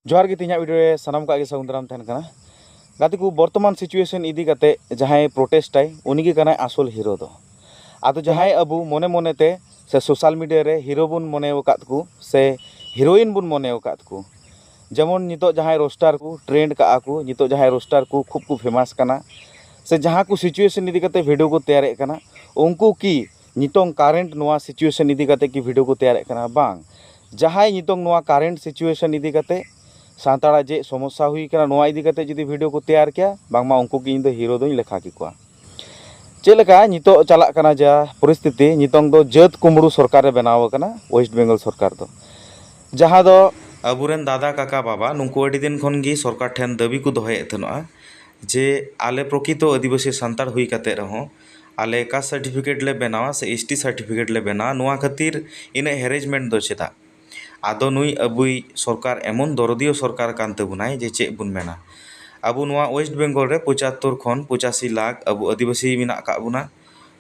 जोहार गे तीन वीडियो सानाम का सगुन गाते को बर्तमान सिचुएशन इदी काते जहां प्रोटेस्ट उनी गे कनाय आसल हिरो दो आदो जहां अबु मने मनेते से सोशल मीडिया रे हिरो बुन मने वकात को से हिरोइन बुन मने वकात को जेमन नितो जहां रोस्टार को ट्रेंड का को नितो जहां रोस्टार को खूब को फेमस कना से जहां को सिचुएशन इदी काते वीडियो को तैयार कना उनको की नितों कारेंट नोआ सिचुएशन इदी काते की वीडियो को तैयार कना बांग जहां नितों नोआ कारेंट सिचुएशन इदी काते सानताड़ा जे समस्या हुई कना नोआ इदी काते जुदी वीडियो को तैयार किया बांगमा उनको की इन दो हिरो दो लेखा की कोआ चेलका नितो चला कना जा परिस्थिति नितों दो जत कुमड़ू सरकार रे बनाव कना वेस्ट बेंगल सरकार दो जहां दो अबुरेन दादा काका बाबा नुंको अडी दिन खन गी सरकार ठेन दाबी को दोहे थनोआ जे आले प्रकृत आदिवासी सानताड़ हुई काते रहो आले कास्ट सर्टिफिकेट ले बनावा से एसटी सर्टिफिकेट ले बना नोआ खातिर इन हेरेजमेंट दो चेदा आदो नुई अबुई सरकार एमन दरदियो सरकार कान तबुनाय जे चे बुन मेना अबु नोआ वेस्ट बेंगल रे 75 खन 85 लाख अबु आदिवासी मिना का बुना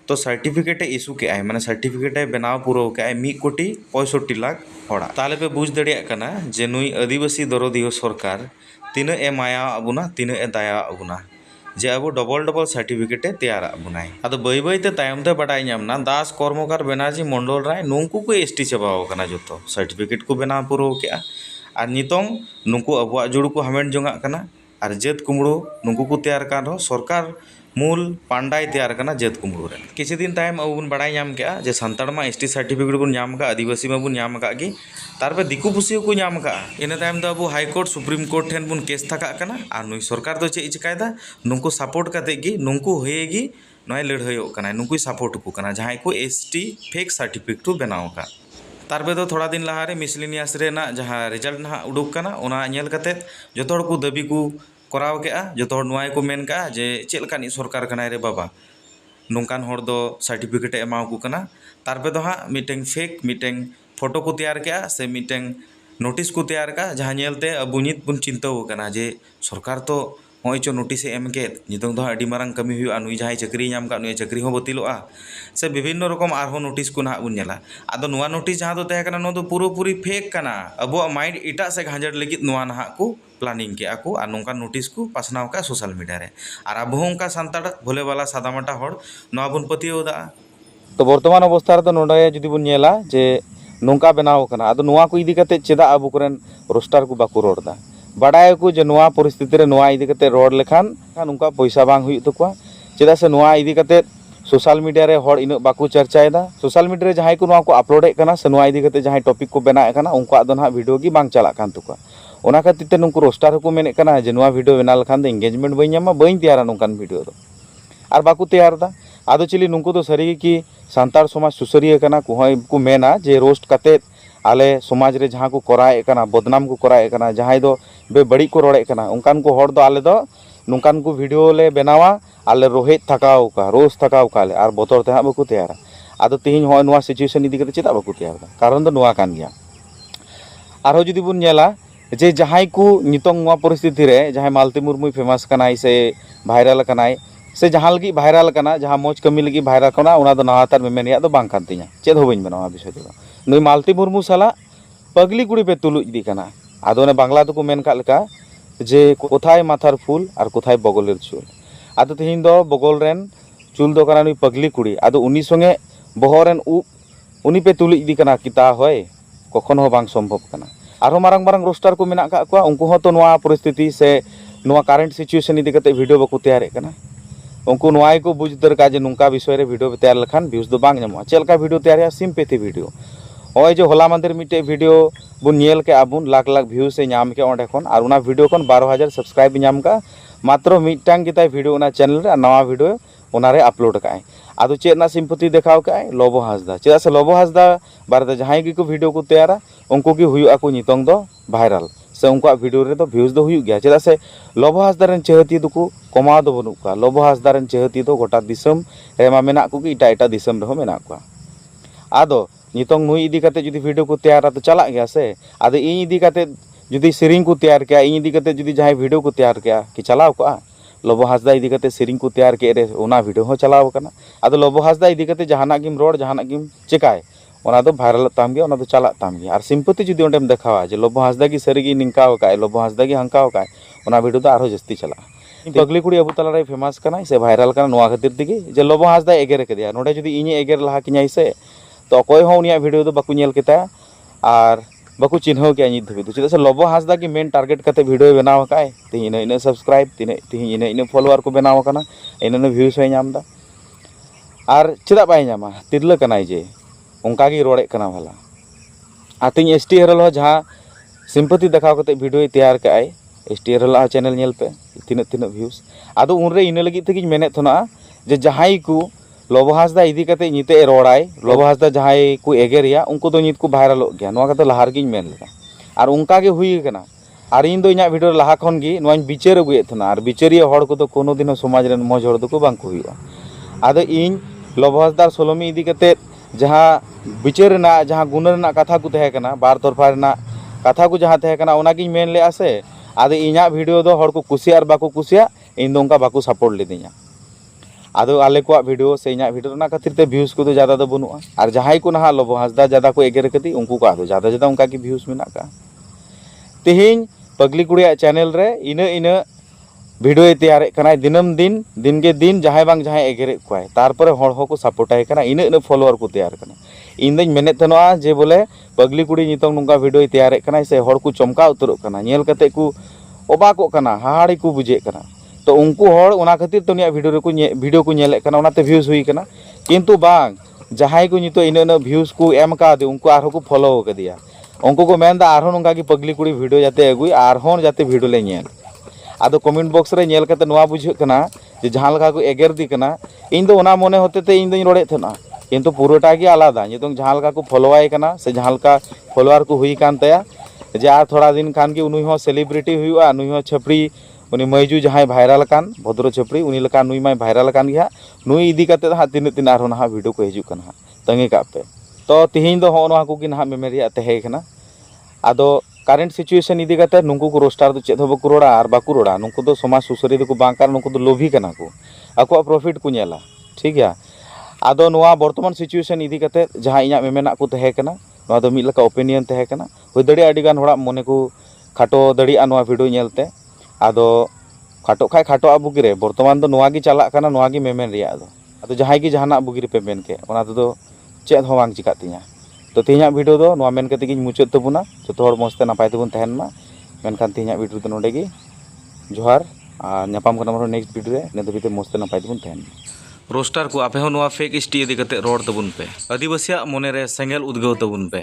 तो सर्टिफिकेट इशू के आय माने सर्टिफिकेट बनाव पूरा के आय 1 कोटी 65 लाख होड़ा ताले पे बुझ दड़िया कना जे नुई आदिवासी दरदियो सरकार तीना ए माया अबुना तीना ए दाया अबुना जे अब डबल डबल सर्टिफिकेट तैयार बुनाय अद बै बैते तायमते बाडाय नामना दास कर्मकार बेनार्जी मंडल राय नुंकु को एसटी चबाव कना जतो सर्टिफिकेट को बना पुरो के आर नितों नुंकु अबुआ जुड़ को हामेट जोंगा कना आर जत कुमड़ो नुंकु को तैयार कान हो सरकार मूल पांडाय तैयार कना जत कुमड़ो रे किसी दिन टाइम अब बन बाडाय नाम के जे सानताड़ मा एसटी सर्टिफिकेट बन नाम का आदिवासी मा बन नाम का गी तारपे दिकु पुसी को नाम का इन टाइम दो अब हाई कोर्ट सुप्रीम कोर्ट ठेन बन केस थका कना आर नुई सरकार दो चे चिकायदा नुंकु सपोर्ट काते गी नुंकु होएगी नय लड़ाईयो कना नुंकु सपोर्ट को कना जहां को एसटी फेक सर्टिफिकेट को बनाव का तारपे दो थोड़ा दिन लहारे मिसलिनियस रेना जहां रिजल्ट ना उडुक कना ओना नेल काते जतो हड़ को दाबी को कराव के जतो हड़ नुआय को मेन का जे चेलकानी सरकार कनाय रे बाबा नोंकान हड़ दो सर्टिफिकेट एमाव को कना तारपे दो हां मीटिंग फेक मीटिंग फोटो को तैयार के से मीटिंग नोटिस को तैयार का जहां नेलते अब नित बुन चिंताव कना जे सरकार तो होय चो नोटिस एम के नितों दो अडी मारंग कमी हुआ नुई जहां चकरी नाम का नुई चकरी हो बतिलोआ से विभिन्न रकम आरो नोटिस को ना बुन नेला आदो नुआ नोटिस जहां दो तहे कना नो दो पूरो पूरी फेक कना अबो माइंड इटा से घांजड़ लगित नुआ ना को प्लानिंग के आको आर नोंका नोटिस को पासनाव का सोशल मीडिया रे आर अब होंका सानताड़ भोले वाला सादामाटा हड़ नुआ बुन पतियोदा तो वर्तमान अवस्था रे तो नोडे जुदी बुन नेला जे नोंका बनाव कना आदो नुआ को इदी काते चेदा अब कोरेन रोस्टार को बाको रोडदा बाडाय को जे नुआ परिस्थिति रे नुआ इदी काते रोड लेखान उनका पैसा बांग हुई तकुआ चेदा से नुआ इदी काते सोशल मीडिया रे हड़ इन बाको चर्चायदा सोशल मीडिया रे जहां को नुआ को अपलोड कना से नुआ इदी काते जहां टॉपिक को बना कना उनका दो ना वीडियो गी बांग चला कान तकुआ ओना खातिर ते नुंकु रोस्टार को मेने कना जे नुआ वीडियो बना लखान दे एंगेजमेंट बई ᱧᱟᱢᱟ बई तैयारा नोंकान वीडियो दो आर बाको तैयार दा आदो चिली नुंकु दो सरी की सानताड़ समाज सुसरिया कना को मेना जे रोस्ट काते आले समाज रे जहां को कराए कना बदनाम को कराए कना जहां दो बे बड़ी को रोड़े कना उनकान को हड़ दो आले दो नुंकान को वीडियो ले बनावा आले रोहित थकाव का रोज थकाव काले आर बोतर ते बाको तैयारा आदो तिहिन होय नुआ सिचुएशन इदी कते चेदा बाको तैयार कारण दो नुआ कान गया आरो जुदी बुन नेला जे जहां को नितों नुआ परिस्थिति रे जहां मालती मुर्मू फेमस कनाय से भाइरल कनाय से जहां लगी भाइरल कना जहां मोज कमी लगी भाइरल कना उना दो नाहातार मेमेनिया दो बांग कान तिया चेद हो बइन बनावा विषय दो नुई मालती मुर्मू साला पगली कुड़ी पे तुलुज दी कना आदो ने बांग्ला तो को मेन का लेका जे कोथाय माथार फूल और कोथाय बगलेर चुल आदो तिहिन दो बगल रेन चुल दो कना नुई पगली कुड़ी आदो उनी संगे बहरेन उप उनी पे तुलुज दी कना किता होय कखन हो बांग संभव कना आरो मारंग मारंग रोस्टार को मेना का को उनको हो तो नुआ परिस्थिति से नुआ कारेंट सिचुएशन इदी कते वीडियो बाको तैयार कना उनको नुआई को बुझ दर का जे नुंका विषय रे वीडियो तैयार लखान व्यूज दो बांग ᱧᱟᱢᱚᱜᱼᱟ चेलका वीडियो तैयार सिंपैथी वीडियो ओय जो होला मंदिर मिटे वीडियो बुन नेल के आबुन लाख लाख व्यूज से नाम के ओंडे खन आर उना वीडियो खन 12000 सब्सक्राइब नाम का मात्र मिटांग गिताय वीडियो उना चैनल रे नवा वीडियो उना रे अपलोड काय आदो चेद ना सिंपैथी देखाव काय लोबो हासदा चेदा से लोबो हासदा बारदा जहां गी को वीडियो को तैयारा उनको की हुयुआ को नितों दो वायरल से उनका वीडियो रे तो व्यूज दो हुयुग गया चेदा से लोबो हासदा रेन चेहती दुको कमा दो बनु का लोबो हासदा रेन चेहती दो गोटा दिसम रेमा मेना को की इटा इटा दिसम रे मेना को आदो नितों नुई इदी काते जुदी वीडियो को तैयारा तो चला गया से आदो इन इदी काते जुदी सेरिंग को तैयार किया इन इदी काते जुदी जहां वीडियो को तैयार किया कि चलाव को लोबो हासदा इदी काते सेरिंग को तैयार के रे ओना वीडियो हो चलाव कना आदो लोबो हासदा इदी काते जहाना गिम रोड जहाना गिम चिकाय ओना दो भाइरल ताम गया, ओना दो चला ताम गया। और सिंपति जुदी ओंडेम देखावा जे लोबो हांसदा की सारी निंकाव काय, लोबो हांसदा की हंकाव काय, ओना वीडियो दो आरो जस्ती चला। पगली कुड़ी अबू तलारे फेमस कना से भाइरल कना नोआ खातिर तेगी जे लोबो हांसदा एगेर केदिया। नोडे जुदी इnye एगेर लहा किन्याय से तो अकोय हो उनिया वीडियो दो बाकु नेल केता और बाकु चिन्हव के नित धबी। चेदा से लोबो हांसदा की मेन टारगेट कते वीडियो बनाव काय, तिहिन इन सब्सक्राइब, तिहिन इन फॉलोअर को बनाव कना, इन व्यूज होय नामदा। और चेदा बाय नामा तिरला कनाय जे उनका की रोड़े कना भला। आतिन एसटी हेरल हो जहाँ सिंपति देखाव कते वीडियो तैयार काय, एसटी हेरल चैनल नेल पे तीन तीन व्यूज। आदो उनरे इन लगी तेगी मेने थोना जे जहाई को लोबो हांसदा इदी कते निते रोड़ाय, लोबो हांसदा जहाई को एगेरिया उनको दो नित को भाइरल गया। नोआ कते लहार गिन मेन लेदा और उनका के हुई कना। और इन दो इना वीडियो लहा खन गी नोआन बिचार अगुए थना। और बिचारिया हड़ को तो कोनो दिन समाज रेन मौज हड़ दो बांग को हुआ। आदो इन लोबो हांसदा सोलोमी इदी कते जहाँ बिचार ना जहाँ गुण ना कथा को तहे कना, बार तरफा ना कथा को जहाँ तहे कना ओना गिन मेन ले आसे। आदो इना वीडियो दो हड़ को कुसिया और बाको कुसिया, इन दो उनका बाको सपोर्ट लेदिया। आदो आले को वीडियो से इना वीडियो ना खातिर ते व्यूज को तो ज़्यादा दो बनुआ। और जहाई को ना लोबो हांसदा ज़्यादा को एगेर कदी उनको को आदो ज़्यादा ज़्यादा उनका की व्यूज मेना का। तिहिन पगली कुड़िया चैनल रे इन वीडियो तैयार कना दिनम दिन दिन के दिन जहां बांग जहां एगेरे कोय तारपरे हड़ हो को सपोर्ट आय कना। इन फॉलोअर को तैयार कना। इन दኝ मेने तनोआ जे बोले पगली कुड़ी नितों नुंगा वीडियो तैयार कना से हड़ को चमका उतरो कना, नेल कते को ओबाको कना, हाहाड़ी को बुझे कना। तो उनको हड़ ओना खातिर तो निया वीडियो को नेले कना, ओनाते व्यूज हुई कना। किंतु बांग जहां को नितो इन व्यूज को एम का दे उनको आरो को फॉलो कदिया। उनको को मेनदा आरो नुंगा की पगली कुड़ी वीडियो जाते अगुई आरो जाते वीडियो ले नेल। आदो कमेंट बॉक्स रे नेल कते नोआ बुझे कना जे जहां लगा को एगेर दी कना। इन दो ओना मने होते ते इन दኝ रोड़े थना, किंतु पुरोटा की आलादा नितों जहां लगा को फॉलोआय कना से जहां लगा फॉलोअर को हुई कान तया जे आ थोड़ा दिन खान की उनुई हो सेलिब्रिटी हुआ, नुई हो छपड़ी उनी मैजू जहां भाइरल कान भद्र छपड़ी उनी लका नुई माय भाइरल कान गया। नुई इदी कते हा तीन तीन आरो ना वीडियो को हिजु कना तंगे का पे। तो तिहिन दो हो नोआ को कि ना मेमोरी तहे कना। आदो कारेंट सिचुएशन इदी कते नुंकु को रोस्टार दो चेद हो बको रोड़ा और बाकु रोड़ा। नुंकु दो समाज सुसरी दो को बांकार, नुंकु दो लोभी कना को, आको प्रॉफिट को नेला ठीक गया। आदो नोआ वर्तमान सिचुएशन इदी कते जहां इना मेमेना को तहे कना नोआ दो मिद लका ओपिनियन तहे कना। होय दड़ी आडी गान होड़ा मने को खाटो दड़िया नोआ वीडियो नेलते। आदो खाटो खाय खाटो बुगी रे वर्तमान दो नोआ गी चला कना, नोआ गी मेमेन रिया दो। आदो जहां गी जहाना बुगी रे पे मेन के ओना दो चेद हो बांग चिका तिया। तो तिहिना वीडियो दो नोआ मेन कते गिन मुचाद तबुना जतो हर मस्ते नपाय तबुन तहन मा। मेनखान तिहिना वीडियो दो नोडे गी जोहार आ ᱧᱟᱯᱟᱢ ᱠᱟᱱᱟ ᱢᱟᱨᱚ नेक्स्ट वीडियो रे ने दबिते मस्ते नपाय तबुन तहन। रोस्टार को आपे हो नोआ फेक स्टी इदी कते रोड तबुन पे, आदिवासिया मोने रे सेंगेल उद्गव तबुन पे।